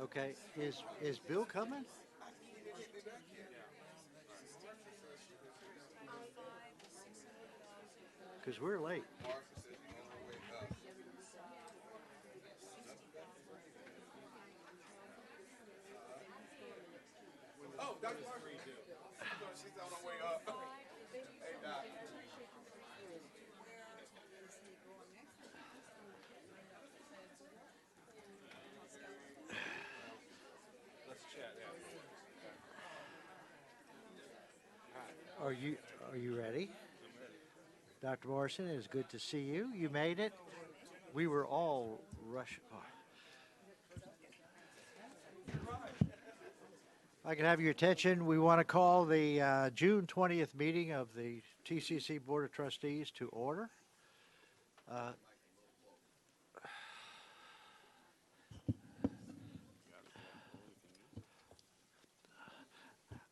Okay, is Bill coming? Because we're late. Oh, Dr. Marshall. She's on her way up. Hey, Doc. Let's chat after. Are you ready? Dr. Morrison, it is good to see you. You made it. We were all rushing. Oh. I can have your attention. We want to call the June 20th meeting of the TCC Board of Trustees to order.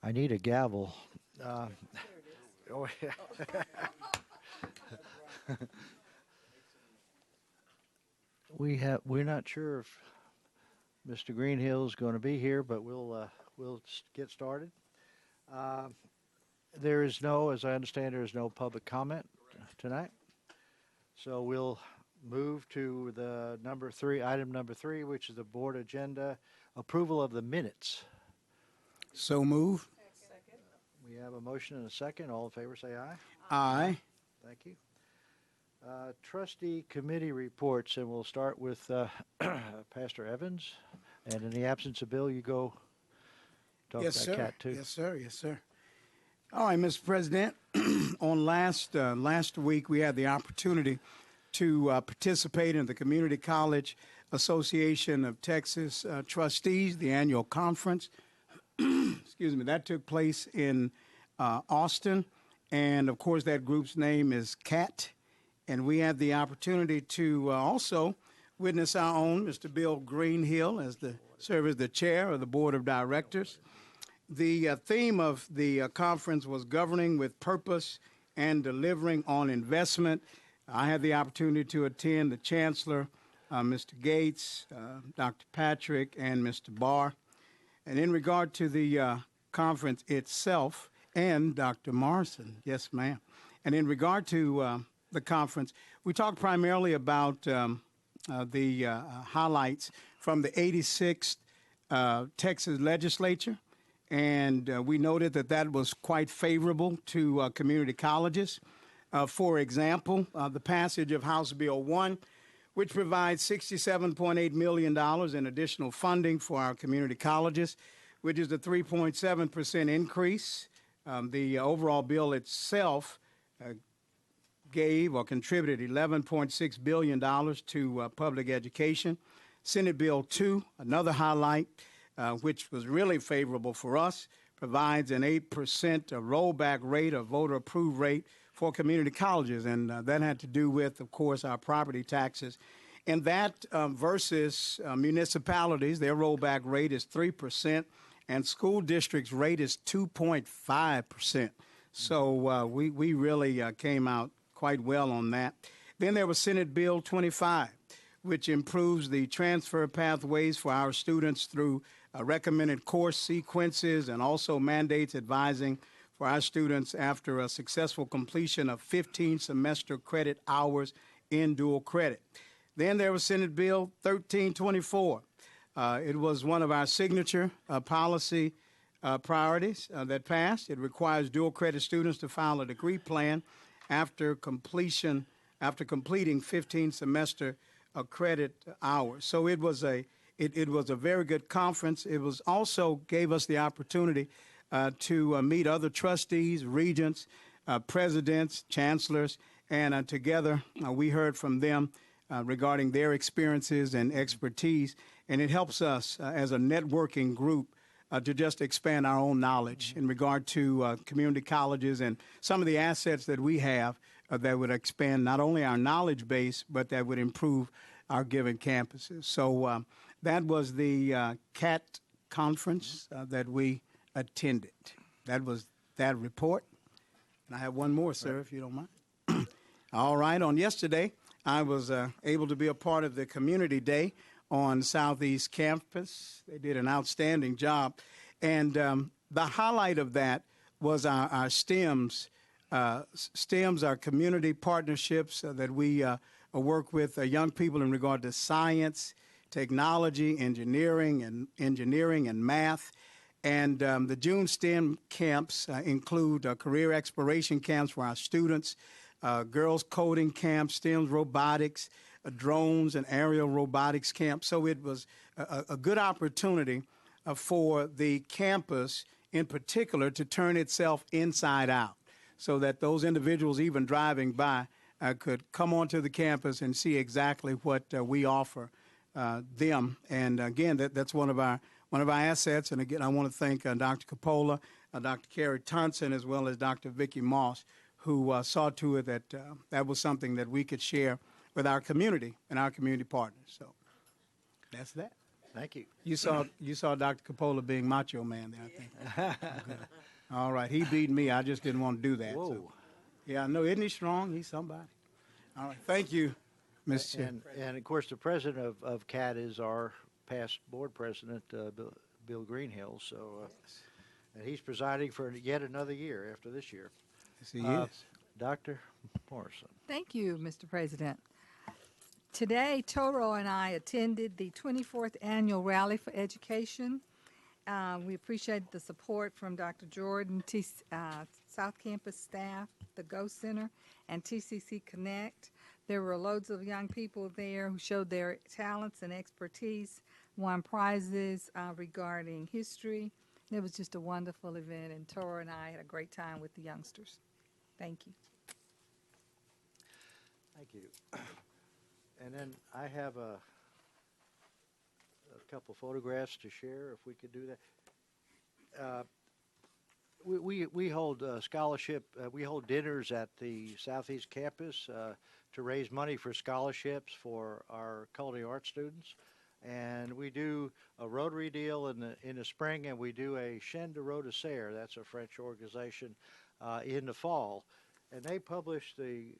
I need a gavel. Oh, yeah. We're not sure if Mr. Greenhill is going to be here, but we'll get started. There is no, as I understand, there is no public comment tonight. So we'll move to the item number three, which is the board agenda, approval of the minutes. So move. Second. We have a motion and a second. All in favor, say aye. Aye. Thank you. Trustee committee reports, and we'll start with Pastor Evans. And in the absence of Bill, you go talk Yes, about sir. Cat too. Yes, sir. Yes, sir. All right, Mr. President. On last week, we had the opportunity to participate in the Community College Association of Texas Trustees, the annual conference. Excuse me. That took place in Austin, and of course, that group's name is CAT. And we had the opportunity to also witness our own Mr. Bill Greenhill serve as the chair of the board of directors. The theme of the conference was governing with purpose and delivering on investment. I had the opportunity to attend the Chancellor, Mr. Gates, Dr. Patrick, and Mr. Barr. And in regard to the conference itself, and Dr. Morrison, yes, ma'am. And in regard to the conference, we talked primarily about the highlights from the 86th Texas legislature, and we noted that was quite favorable to community colleges. For example, the passage of House Bill 1, which provides $67.8 million in additional funding for our community colleges, which is a 3.7% increase. The overall bill itself gave or contributed $11.6 billion to public education. Senate Bill 2, another highlight, which was really favorable for us, provides an 8% rollback rate, a voter-approved rate for community colleges, and that had to do with, of course, our property taxes. And that versus municipalities, their rollback rate is 3%, and school districts' rate is 2.5%. So we really came out quite well on that. Then there was Senate Bill 25, which improves the transfer pathways for our students through recommended course sequences and also mandates advising for our students after a successful completion of 15 semester credit hours in dual credit. Then there was Senate Bill 1324. It was one of our signature policy priorities that passed. It requires dual credit students to file a degree plan after completing 15 semester credit hours. So it was a very good conference. It was also gave us the opportunity to meet other trustees, regents, presidents, chancellors, and together we heard from them regarding their experiences and expertise. And it helps us as a networking group to just expand our own knowledge in regard to community colleges and some of the assets that we have that would expand not only our knowledge base, but that would improve our given campuses. So that was the CAT conference that we attended. That was that report. And I have one more, sir, if you don't mind. All right. On yesterday, I was able to be a part of the Community Day on Southeast Campus. They did an outstanding job. And the highlight of that was our STEMs. STEMs are community partnerships that we work with young people in regard to science, technology, engineering, and math. And the June STEM camps include career exploration camps for our students, girls coding camps, STEM robotics, drones and aerial robotics camps. So it was a good opportunity for the campus in particular to turn itself inside out so that those individuals even driving by could come onto the campus and see exactly what we offer them. And again, that's one of our assets. And again, I want to thank Dr. Coppola, Dr. Carrie Thompson, as well as Dr. Vicki Moss, who saw to it that that was something that we could share with our community and our community partners. So that's that. Thank you. You saw Dr. Coppola being macho man there, I think. Okay. All right, he beat me. I just didn't want to do that. Whoa. So. Yeah, I know. Isn't he strong? He's somebody. All right, thank you, Mr. Chair. And of course, the president of CAT is our past board president, Bill Greenhill. So, and he's presiding for yet another year after this year. Yes, he is. Dr. Morrison. Thank you, Mr. President. Today, Toro and I attended the 24th Annual Rally for Education. We appreciate the support from Dr. Jordan, South Campus staff, the Go Center, and TCC Connect. There were loads of young people there who showed their talents and expertise, won prizes regarding history. It was just a wonderful event, and Toro and I had a great time with the youngsters. Thank you. Thank you. And then I have a couple photographs to share, if we could do that. We hold scholarship, we hold dinners at the Southeast Campus to raise money for scholarships for our culinary arts students. And we do a Rotary deal in the spring, and we do a Chaîne de Rôdisseurs, that's a French organization, in the fall. And they publish the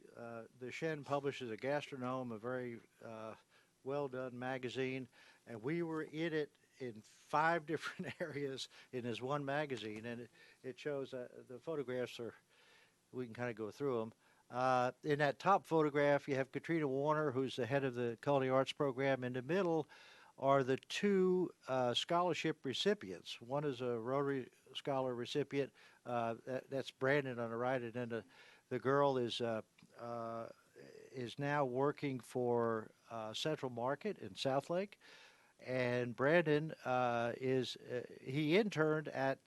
Chaîne publishes a gastronome, a very well-done magazine, and we were in it in 5 different areas in this one magazine, and it shows the photographs are, we can kind of go through them. In that top photograph, you have Katrina Warner, who's the head of the Culinary Arts program. In the middle are the 2 scholarship recipients. One is a Rotary Scholar recipient. That's Brandon on the right, and then the girl is now working for Central Market in Southlake. And Brandon he interned at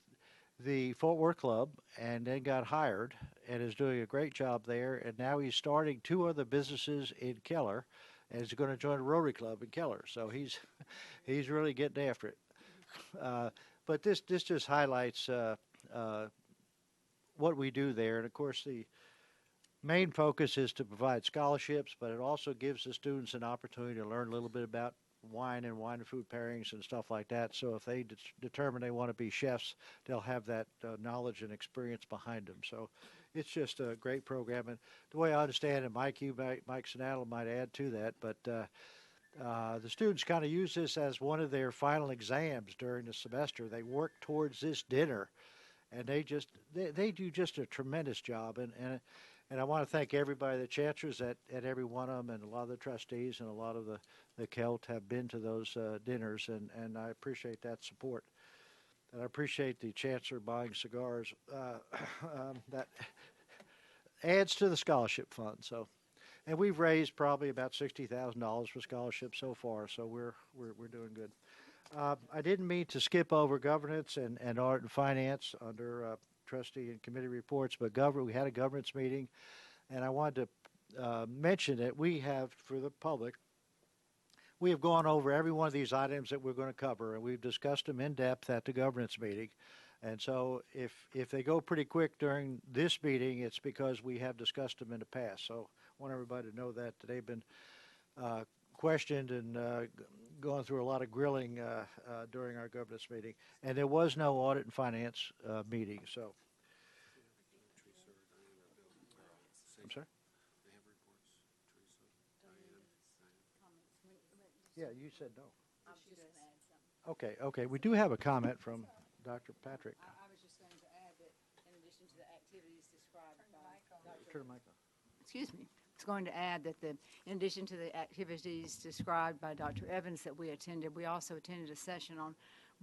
the Fort Worth Club and then got hired and is doing a great job there. And now he's starting 2 other businesses in Keller, and is going to join a Rotary Club in Keller. So he's really getting after it. But this just highlights what we do there. And of course, the main focus is to provide scholarships, but it also gives the students an opportunity to learn a little bit about wine and food pairings and stuff like that. So if they determine they want to be chefs, they'll have that knowledge and experience behind them. So it's just a great program. And the way I understand it, Mike Sinattle might add to that, but the students kind of use this as one of their final exams during the semester. They work towards this dinner, and they do just a tremendous job. And I want to thank everybody, the chancellors at every one of them, and a lot of the trustees and a lot of the CELT have been to those dinners, and I appreciate that support. And I appreciate the chancellor buying cigars. That adds to the scholarship fund. So, and we've raised probably about $60,000 for scholarships so far. So we're doing good. I didn't mean to skip over governance and Audit and Finance under trustee and committee reports, but we had a governance meeting, and I wanted to mention that we have, for the public, we have gone over every one of these items that we're going to cover, and we've discussed them in depth at the governance meeting. And so if they go pretty quick during this meeting, it's because we have discussed them in the past. So I want everybody to know that they've been questioned and gone through a lot of grilling during our governance meeting. And there was no Audit and Finance meeting. So, I'm sorry? Yeah, you said no. Okay, we do have a comment from Dr. Patrick. I was just going to add that in addition to the activities described by Turn the mic on. excuse me, I was going to add that in addition to the activities described by Dr. Evans that we attended, we also attended a session on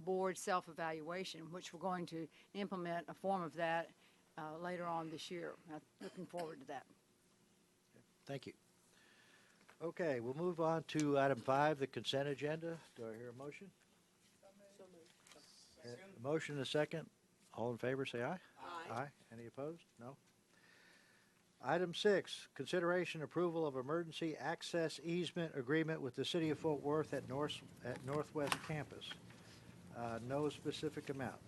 board self-evaluation, which we're going to implement a form of that later on this year. I'm looking forward to that. Thank you. Okay, we'll move on to item 5, the consent agenda. Do I hear a motion? A motion and a second. All in favor, say aye. Aye. Any opposed? No. Item 6, consideration approval of emergency access easement agreement with the City of Fort Worth at Northwest Campus. No specific amount.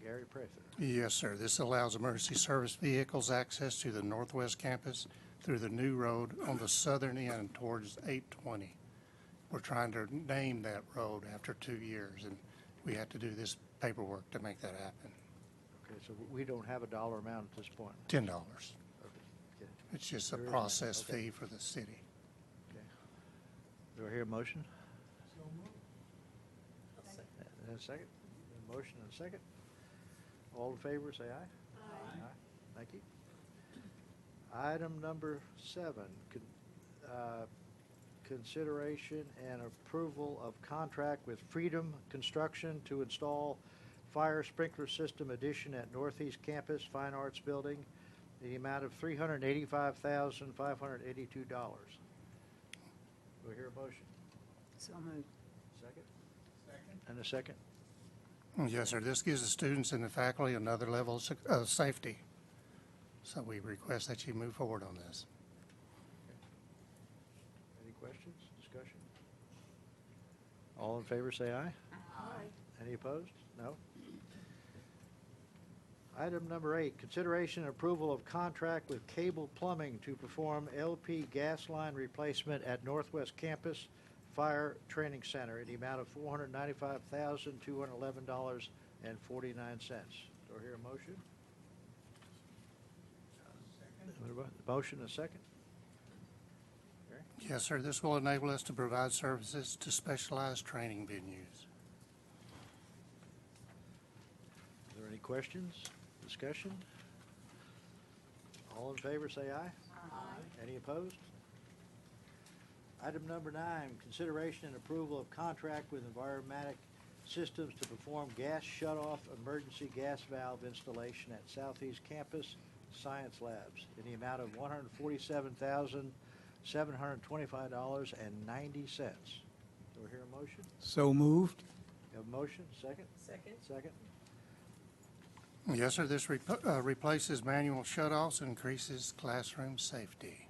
Gary Prather. Yes, sir. This allows emergency service vehicles access to the Northwest Campus through the new road on the southern end towards 820. We're trying to name that road after 2 years, and we have to do this paperwork to make that happen. Okay, so we don't have a dollar amount at this point. $10. Okay. It's just a There is none. process Okay. fee for the city. Okay. Do I hear a motion? And a second? A motion and a second? All in favor, say aye. Aye. Thank you. Item number 7, consideration and approval of contract with Freedom Construction to install fire sprinkler system addition at Northeast Campus Fine Arts Building in the amount of $385,582. Do I hear a motion? So moved. Second? And a second? Yes, sir. This gives the students and the faculty another level of safety. So we request that you move forward on this. Any questions, discussion? All in favor, say aye. Aye. Any opposed? No. Item number 8, consideration and approval of contract with Cable Plumbing to perform LP gas line replacement at Northwest Campus Fire Training Center in the amount of $495,211.49. Do I hear a motion? Motion and a second? Okay. Yes, sir. This will enable us to provide services to specialized training venues. Are there any questions, discussion? All in favor, say aye. Aye. Any opposed? Item number 9, consideration and approval of contract with Enviromatic Systems to perform gas shutoff emergency gas valve installation at Southeast Campus Science Labs in the amount of $147,725.90. Do I hear a motion? So moved. You have a motion, second? Second. Yes, sir. This replaces manual shutoffs and increases classroom safety.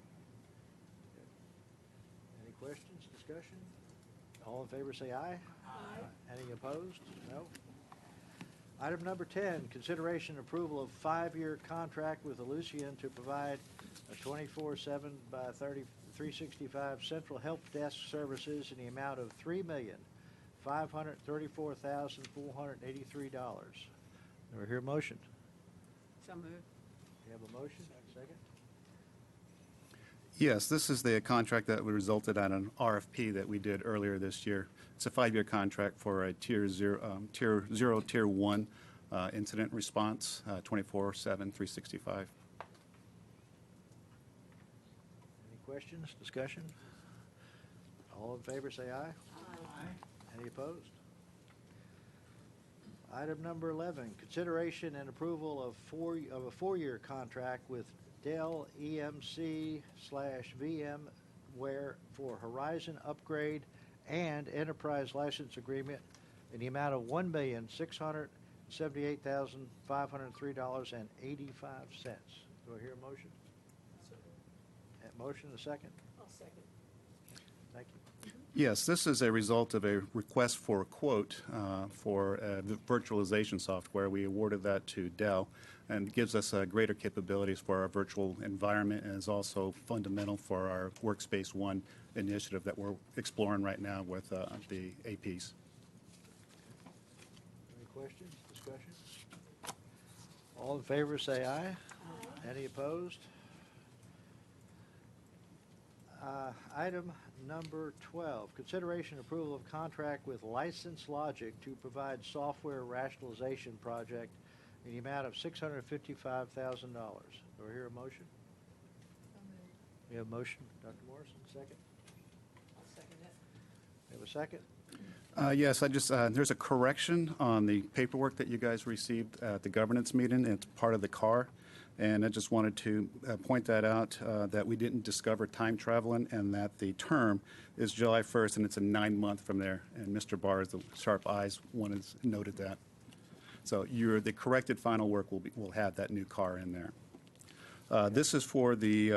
Any questions, discussion? All in favor, say aye. Aye. Any opposed? No. Item number 10, consideration and approval of 5-year contract with Ellucian to provide a 24/7 by 365 central help desk services in the amount of $3,534,483. Do I hear a motion? So moved. You have a motion? Second? Yes, this is the contract that resulted out an RFP that we did earlier this year. It's a 5-year contract for a Tier 1 incident response, 24/7, 365. Any questions, discussion? All in favor, say aye. Aye. Any opposed? Item number 11, consideration and approval of a 4-year contract with DellEMC/VMWare for Horizon upgrade and enterprise license agreement in the amount of $1,678,503.85. Do I hear a motion? Motion, a second? I'll second. Thank you. Yes, this is a result of a request for a quote for the virtualization software. We awarded that to Dell, and it gives us greater capabilities for our virtual environment, and is also fundamental for our Workspace ONE initiative that we're exploring right now with the APs. Any questions, discussion? All in favor, say aye. Aye. Any opposed? Item number 12, consideration and approval of contract with License Logic to provide software rationalization project in the amount of $655,000. Do I hear a motion? We have a motion. Dr. Morrison, second? I'll second it. We have a second? Yes, there's a correction on the paperwork that you guys received at the governance meeting. It's part of the CAR. And I just wanted to point that out, that we didn't discover time traveling and that the term is July 1st and it's a 9-month from there. And Mr. Barr, the sharp eyes one, has noted that. So the corrected final work will have that new CAR in there. This is for the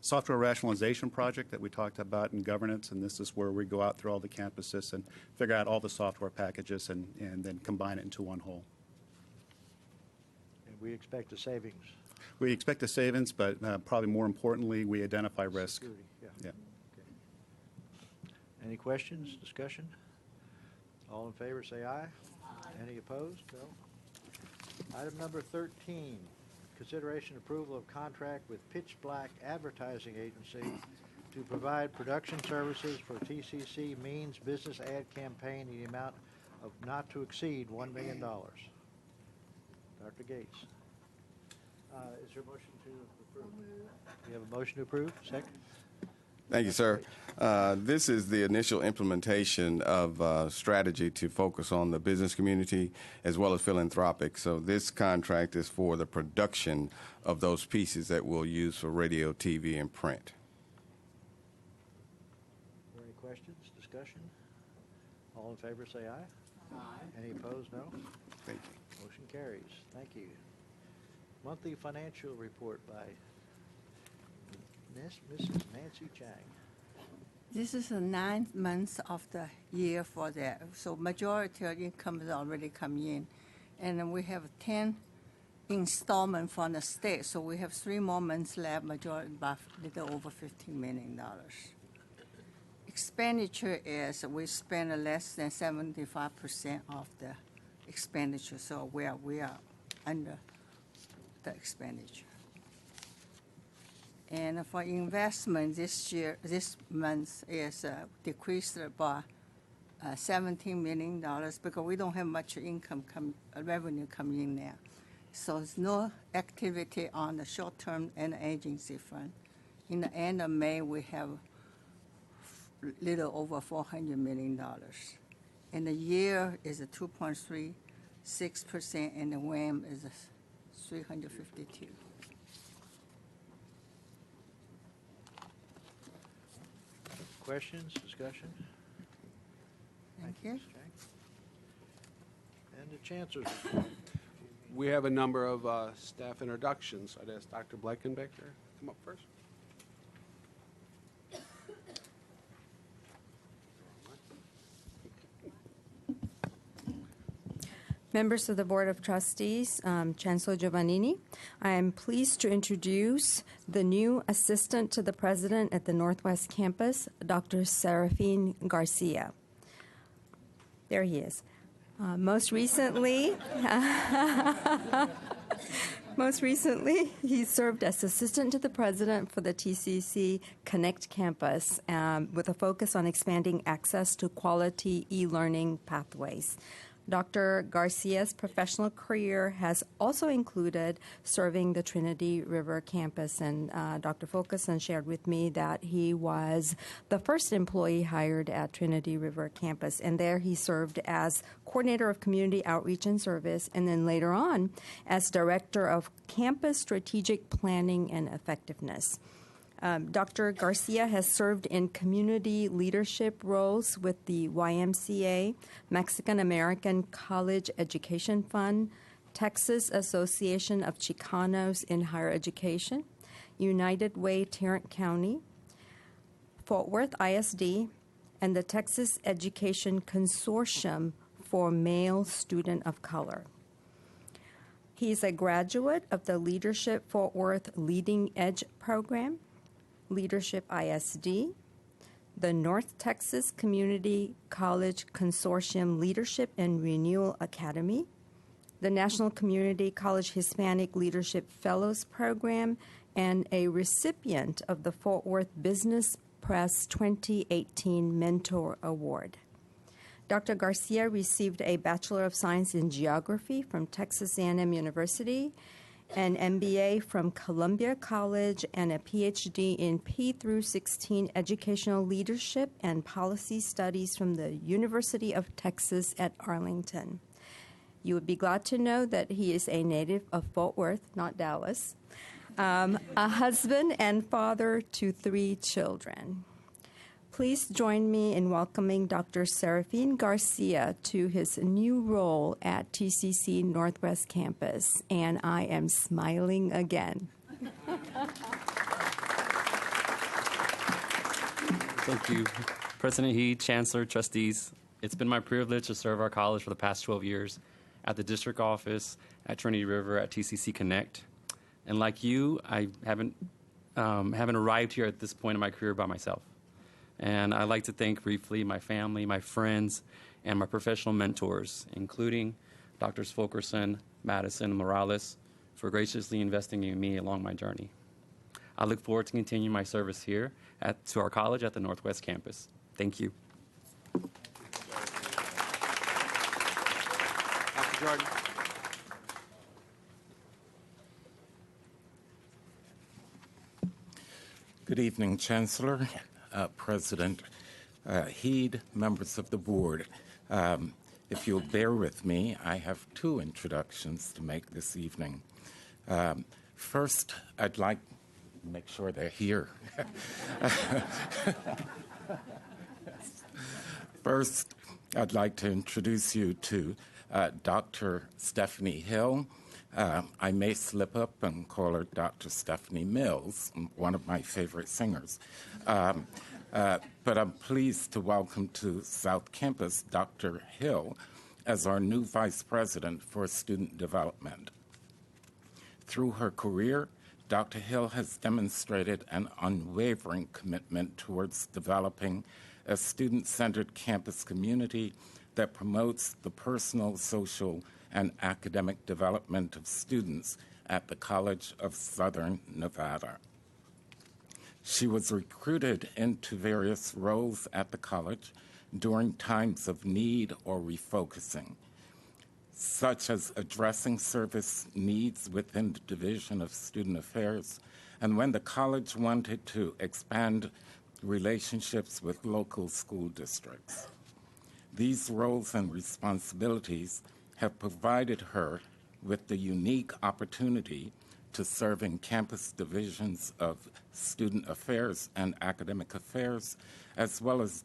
software rationalization project that we talked about in governance, and this is where we go out through all the campuses and figure out all the software packages and then combine it into one whole. And we expect a savings. We expect a savings, but probably more importantly, we identify risk. Security, yeah. Yeah. Okay. Any questions, discussion? All in favor, say aye. Any opposed? No. Item number 13, consideration approval of contract with PytchBlack Advertising Agency to provide production services for TCC Means Business Ad Campaign in the amount of not to exceed $1 million. Dr. Gates. Is there a motion to approve? You have a motion to approve? Second? Thank you, sir. This is the initial implementation of strategy to focus on the business community as well as philanthropic. So this contract is for the production of those pieces that we'll use for radio, TV, and print. Are there any questions, discussion? All in favor say aye. Aye. Any opposed, no? Thank you. Motion carries. Thank you. Monthly financial report by Mrs. Nancy Chang. This is the 9th month of the year for that. So majority of income is already come in. And then we have 10 installment from the state. So we have 3 more months left, majority about a little over $15 million. Expenditure is we spend less than 75% of the expenditure. So we are under the expenditure. And for investment this month is decreased by $17 million because we don't have much revenue coming in there. So there's no activity on the short-term and agency front. In the end of May, we have little over $400 million. And the year is a 2.36%, and the WAM is 352. Questions, discussion? Thank you. Ms. Chang. And the Chancellor's report. We have a number of staff introductions. I'd ask Dr. Bleckenbecker to come up first. Members of the Board of Trustees, Chancellor Giovannini, I am pleased to introduce the new Assistant to the President at the Northwest Campus, Dr. Serafin Garcia. There he is. Most recently, he served as Assistant to the President for the TCC Connect Campus with a focus on expanding access to quality e-learning pathways. Dr. Garcia's professional career has also included serving the Trinity River campus, and Dr. Fulkerson shared with me that he was the first employee hired at Trinity River campus, and there he served as coordinator of community outreach and service, and then later on as director of campus strategic planning and effectiveness. Dr. Garcia has served in community leadership roles with the YMCA, Mexican American College Education Fund, Texas Association of Chicanos in Higher Education, United Way Tarrant County, Fort Worth ISD, and the Texas Education Consortium for Male Student of Color. He's a graduate of the Leadership Fort Worth Leading Edge Program, Leadership ISD, the North Texas Community College Consortium Leadership and Renewal Academy, the National Community College Hispanic Leadership Fellows Program, and a recipient of the Fort Worth Business Press 2018 Mentor Award. Dr. Garcia received a Bachelor of Science in Geography from Texas A&M University, an MBA from Columbia College, and a PhD in P through 16 Educational Leadership and Policy Studies from the University of Texas at Arlington. You would be glad to know that he is a native of Fort Worth, not Dallas, a husband and father to 3 children. Please join me in welcoming Dr. Serafin Garcia to his new role at TCC Northwest Campus, and I am smiling again. Thank you. President Heed, Chancellor, Trustees, it's been my privilege to serve our college for the past 12 years at the district office, at Trinity River, at TCC Connect. And like you, I haven't arrived here at this point in my career by myself. And I'd like to thank briefly my family, my friends, and my professional mentors, including Drs. Fulkerson, Madison, and Morales, for graciously investing in me along my journey. I look forward to continuing my service here to our college at the Northwest Campus. Thank you. Dr. Jordan. Good evening, Chancellor, President Heed, members of the board. If you'll bear with me, I have 2 introductions to make this evening. First, I'd like to make sure they're here. First, I'd like to introduce you to Dr. Stephanie Hill. I may slip up and call her Dr. Stephanie Mills, one of my favorite singers. But I'm pleased to welcome to South Campus Dr. Hill as our new Vice President for Student Development. Through her career, Dr. Hill has demonstrated an unwavering commitment towards developing a student-centered campus community that promotes the personal, social, and academic development of students at the College of Southern Nevada. She was recruited into various roles at the college during times of need or refocusing, such as addressing service needs within the Division of Student Affairs, and when the college wanted to expand relationships with local school districts. These roles and responsibilities have provided her with the unique opportunity to serve in campus divisions of student affairs and academic affairs, as well as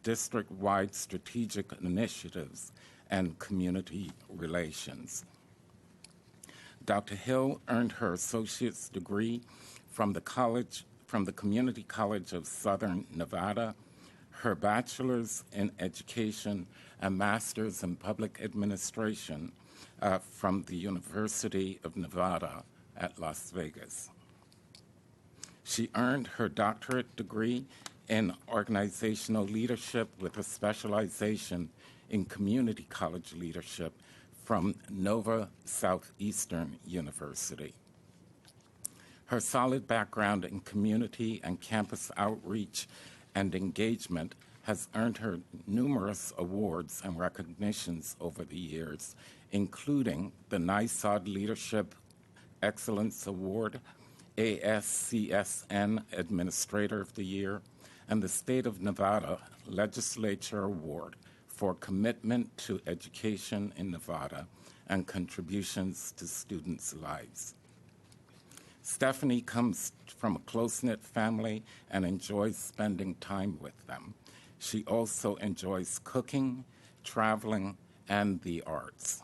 district-wide strategic initiatives and community relations. Dr. Hill earned her associate's degree from the Community College of Southern Nevada, her bachelor's in education and master's in public administration from the University of Nevada at Las Vegas. She earned her doctorate degree in organizational leadership with a specialization in community college leadership from Nova Southeastern University. Her solid background in community and campus outreach and engagement has earned her numerous awards and recognitions over the years, including the NYSOD Leadership Excellence Award, ASCSN Administrator of the Year, and the State of Nevada Legislature Award for commitment to education in Nevada and contributions to students' lives. Stephanie comes from a close-knit family and enjoys spending time with them. She also enjoys cooking, traveling, and the arts.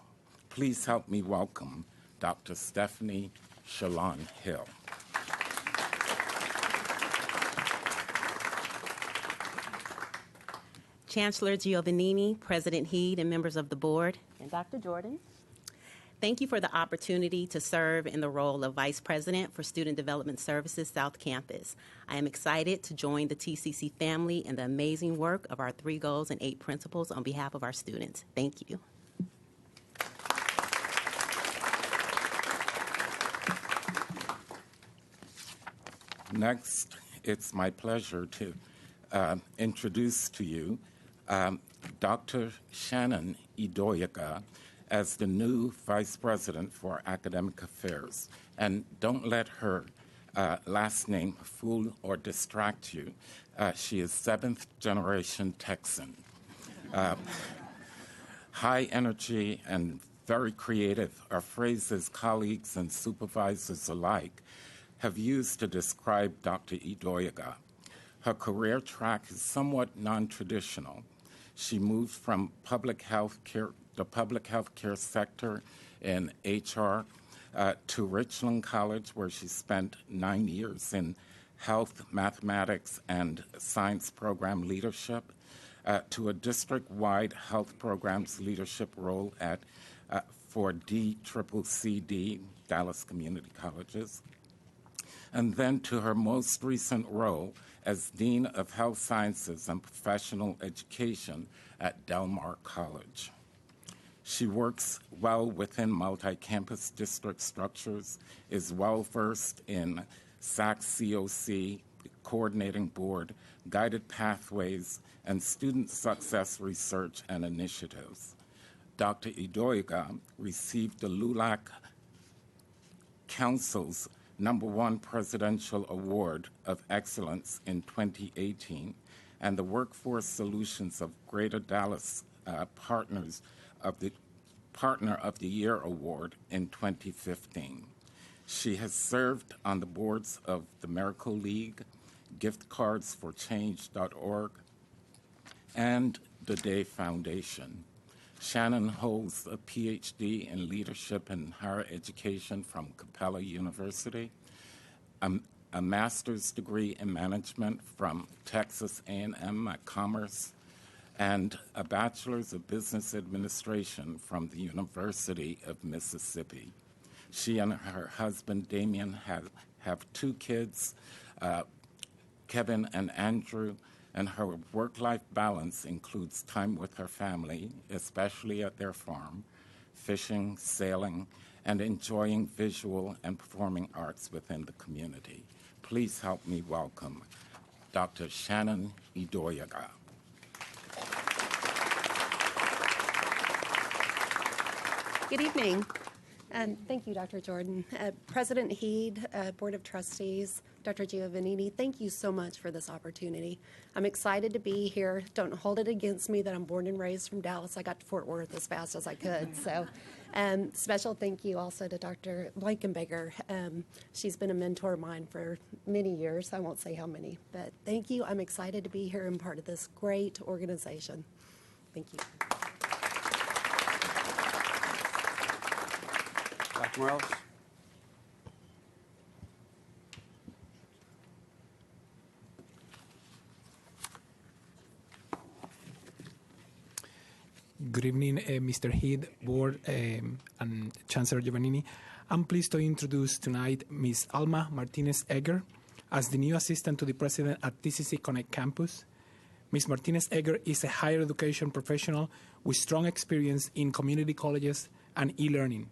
Please help me welcome Dr. Stephanie Shalon Hill. Chancellor Giovannini, President Heed, and members of the board, and Dr. Jordan. Thank you for the opportunity to serve in the role of Vice President for Student Development Services South Campus. I am excited to join the TCC family in the amazing work of our 3 goals and 8 principles on behalf of our students. Thank you. Next it's my pleasure to introduce to you Dr. Shannon Idoyaga as the new Vice President for Academic Affairs. And don't let her last name fool or distract you. She is seventh-generation Texan. High energy and very creative are phrases colleagues and supervisors alike have used to describe Dr. Idoyaga. Her career track is somewhat non-traditional. She moved from the public health care sector in HR to Richland College, where she spent 9 years in health, mathematics, and science program leadership, to a district-wide health programs leadership role for DCCD, Dallas Community Colleges, and then to her most recent role as Dean of Health Sciences and Professional Education at Del Mar College. She works well within multi-campus district structures, is well-versed in SAC-COC, Coordinating Board, Guided Pathways, and Student Success Research and Initiatives. Dr. Idoyaga received the LULAC Council's #1 Presidential Award of Excellence in 2018 and the Workforce Solutions of Greater Dallas Partner of the Year Award in 2015. She has served on the boards of the Miracle League, giftcardsforchange.org, and the Day Foundation. Shannon holds a PhD in Leadership and Higher Education from Capella University, a master's degree in management from Texas A&M at Commerce, and a bachelor's of business administration from the University of Mississippi. She and her husband, Damien, have 2 kids, Kevin and Andrew, and her work-life balance includes time with her family, especially at their farm, fishing, sailing, and enjoying visual and performing arts within the community. Please help me welcome Dr. Shannon Idoyaga. Good evening, and thank you, Dr. Jordan. President Heed, Board of Trustees, Dr. Giovannini, thank you so much for this opportunity. I'm excited to be here. Don't hold it against me that I'm born and raised from Dallas. I got to Fort Worth as fast as I could. So, special thank you also to Dr. Blankenbaker. She's been a mentor of mine for many years. I won't say how many, but thank you. I'm excited to be here and part of this great organization. Thank you. Dr. Morales? Good evening, Mr. Heed, Board, and Chancellor Giovannini. I'm pleased to introduce tonight Ms. Alma Martinez-Egger as the new assistant to the president at TCC Connect Campus. Ms. Martinez-Egger is a higher education professional with strong experience in community colleges and e-learning.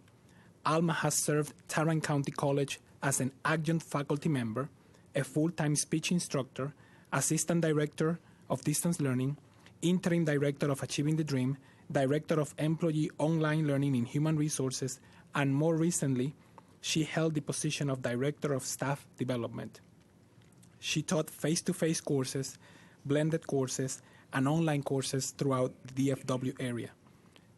Alma has served Tarrant County College as an adjunct faculty member, a full-time speech instructor, assistant director of distance learning, interim director of Achieving the Dream, director of employee online learning in human resources, and more recently, she held the position of director of staff development. She taught face-to-face courses, blended courses, and online courses throughout the DFW area.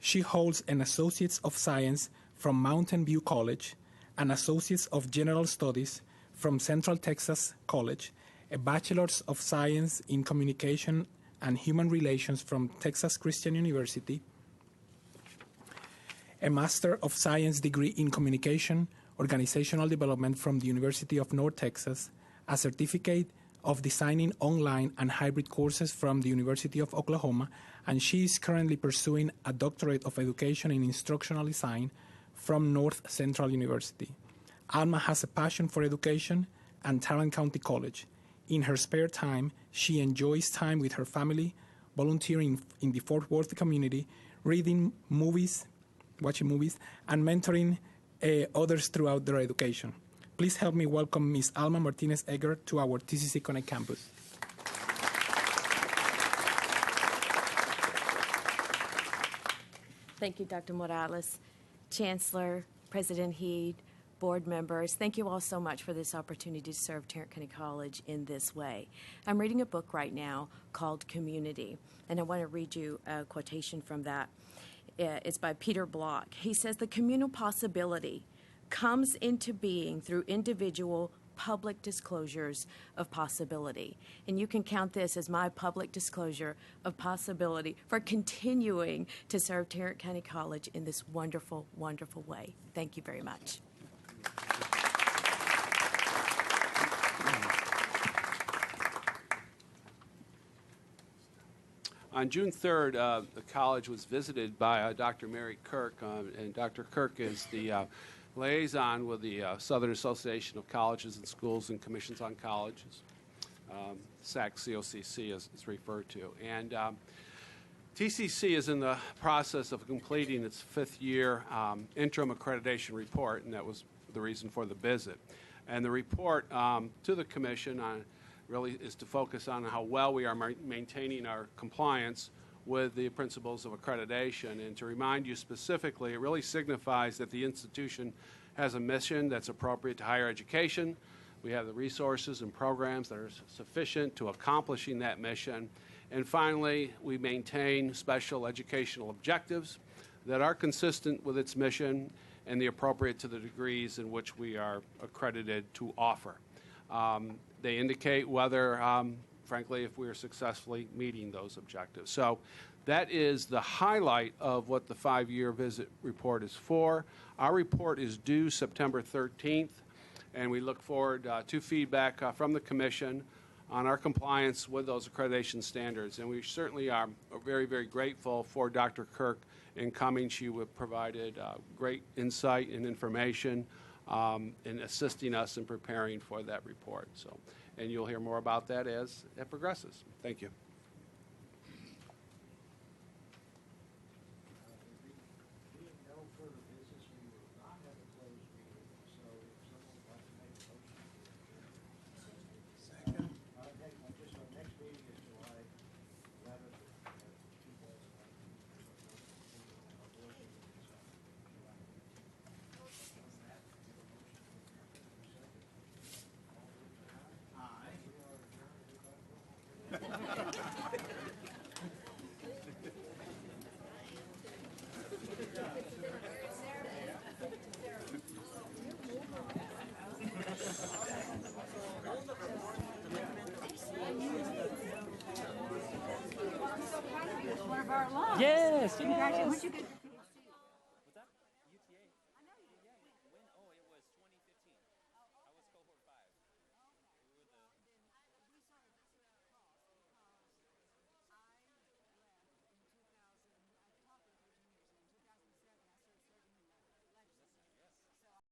She holds an Associates of Science from Mountain View College, an Associates of General Studies from Central Texas College, a Bachelor's of Science in Communication and Human Relations from Texas Christian University, a Master of Science degree in Communication, Organizational Development from the University of North Texas, a Certificate of Designing Online and Hybrid Courses from the University of Oklahoma, and she is currently pursuing a Doctorate of Education in Instructional Design from North Central University. Alma has a passion for education and Tarrant County College. In her spare time, she enjoys time with her family, volunteering in the Fort Worth community, reading movies, watching movies, and mentoring others throughout their education. please help me welcome Ms. Alma Martinez-Egger to our TCC Connect campus. Thank you, Dr. Morales. Chancellor, President Heed, board members, thank you all so much for this opportunity to serve Tarrant County College in this way. I'm reading a book right now called Community, and I want to read you a quotation from that. It's by Peter Block. He says, "The communal possibility comes into being through individual public disclosures of possibility." And you can count this as my public disclosure of possibility for continuing to serve Tarrant County College in this wonderful, wonderful way. Thank you very much. On June 3rd, the college was visited by Dr. Mary Kirk, and Dr. Kirk is the liaison with the Southern Association of Colleges and Schools and Commissions on Colleges, SAC-COCC as it's referred to. And TCC is in the process of completing its fifth-year interim accreditation report, and that was the reason for the visit. And the report to the Commission really is to focus on how well we are maintaining our compliance with the principles of accreditation. And to remind you specifically, it really signifies that the institution has a mission that's appropriate to higher education. We have the resources and programs that are sufficient to accomplishing that mission. And finally, we maintain special educational objectives that are consistent with its mission and the appropriate to the degrees in which we are accredited to offer. They indicate whether, frankly, if we are successfully meeting those objectives. So that is the highlight of what the five-year visit report is for. Our report is due September 13th, and we look forward to feedback from the Commission on our compliance with those accreditation standards. And we certainly are very, very grateful for Dr. Kirk in coming. She provided great insight and information in assisting us in preparing for that report. So, and you'll hear more about that as it progresses. Thank you. One of our alums. Yes, Congratulations.